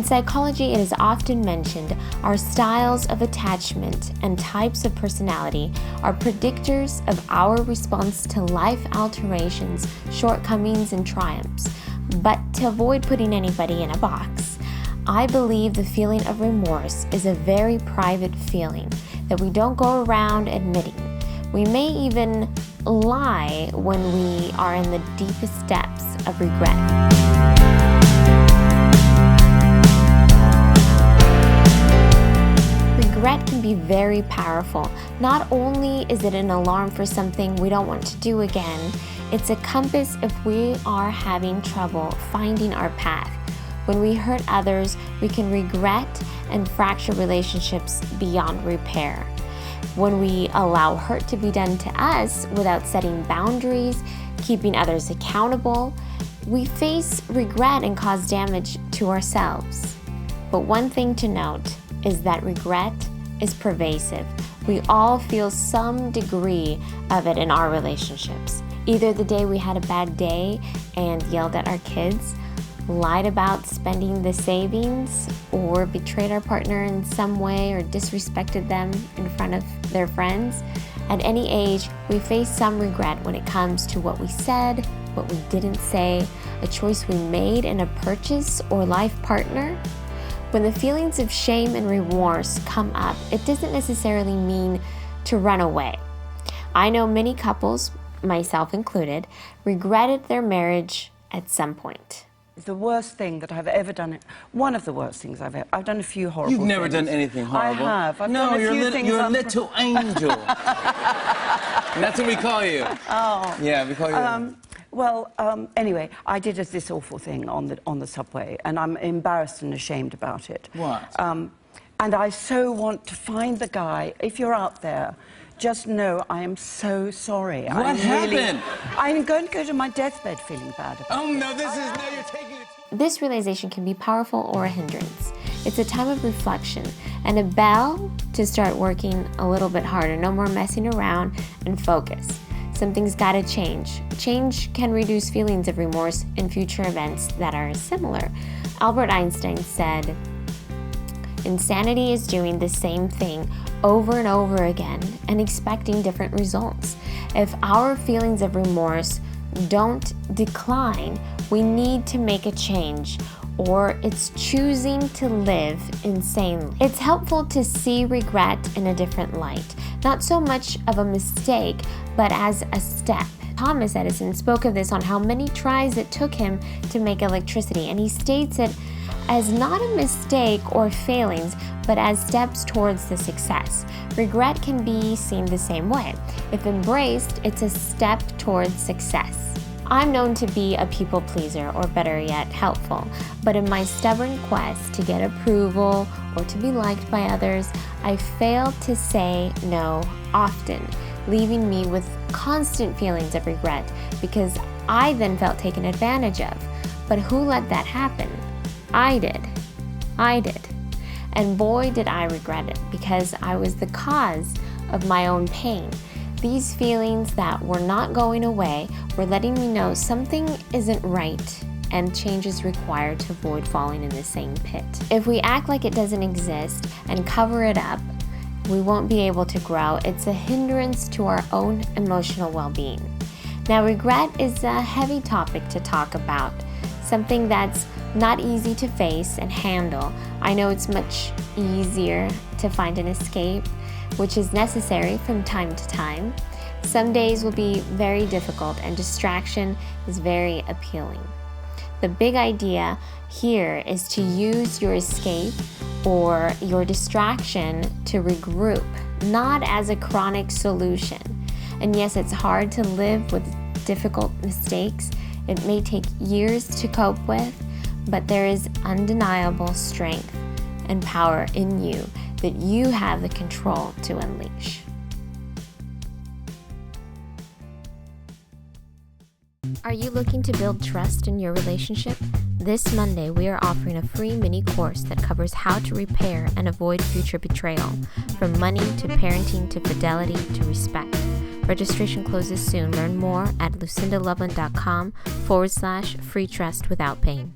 psychology, it is often mentioned our styles of attachment and types of personality are predictors of our response to life alterations, shortcomings, and triumphs. But to avoid putting anybody in a box, I believe the feeling of remorse is a very private feeling that we don't go around admitting. We may even lie when we are in the deepest depths of regret. Regret can be very powerful. Not only is it an alarm for something we don't want to do again, it's a compass if we are having trouble finding our path. When we hurt others, we can regret and fracture relationships beyond repair. When we allow hurt to be done to us without setting boundaries, keeping others accountable, we face regret and cause damage to ourselves. But one thing to note is that regret is pervasive. We all feel some degree of it in our relationships. Either the day we had a bad day and yelled at our kids, lied about spending the savings, or betrayed our partner in some way or disrespected them in front of their friends. At any age, we face some regret when it comes to what we said, what we didn't say, a choice we made in a purchase or life partner. When the feelings of shame and remorse come up, it doesn't necessarily mean to run away. I know many couples, myself included, regretted their marriage at some point. The worst thing that I've ever done, one of the worst things I've done a few horrible things. You've never done anything horrible. I have. I've no, done a few things. You're a little angel. And that's what we call you. Oh. Yeah, we call you. Anyway, I did this awful thing on the subway, and I'm embarrassed and ashamed about it. What? And I so want to find the guy. If you're out there, just know I am so sorry. What happened? I'm going to go to my deathbed feeling bad about it. Oh, no, you're taking it. This realization can be powerful or a hindrance. It's a time of reflection and a bell to start working a little bit harder. No more messing around and focus. Something's got to change. Change can reduce feelings of remorse in future events that are similar. Albert Einstein said, "Insanity is doing the same thing over and over again and expecting different results." If our feelings of remorse don't decline, we need to make a change, or it's choosing to live insanely. It's helpful to see regret in a different light, not so much of a mistake, but as a step. Thomas Edison spoke of this on how many tries it took him to make electricity, and he states it as not a mistake or failings, but as steps towards the success. Regret can be seen the same way. If embraced, it's a step towards success. I'm known to be a people pleaser, or better yet, helpful. But in my stubborn quest to get approval or to be liked by others, I fail to say no often, leaving me with constant feelings of regret because I then felt taken advantage of. But who let that happen? I did. And boy, did I regret it, because I was the cause of my own pain. These feelings that were not going away were letting me know something isn't right and change is required to avoid falling in the same pit. If we act like it doesn't exist and cover it up, we won't be able to grow. It's a hindrance to our own emotional well-being. Now, regret is a heavy topic to talk about, something that's not easy to face and handle. I know it's much easier to find an escape, which is necessary from time to time. Some days will be very difficult, and distraction is very appealing. The big idea here is to use your escape or your distraction to regroup, not as a chronic solution. And yes, it's hard to live with difficult mistakes. It may take years to cope with, but there is undeniable strength and power in you that you have the control to unleash. Are you looking to build trust in your relationship? This Monday, we are offering a free mini course that covers how to repair and avoid future betrayal, from money to parenting to fidelity to respect. Registration closes soon. Learn more at lucindaloveland.com/free trust without pain.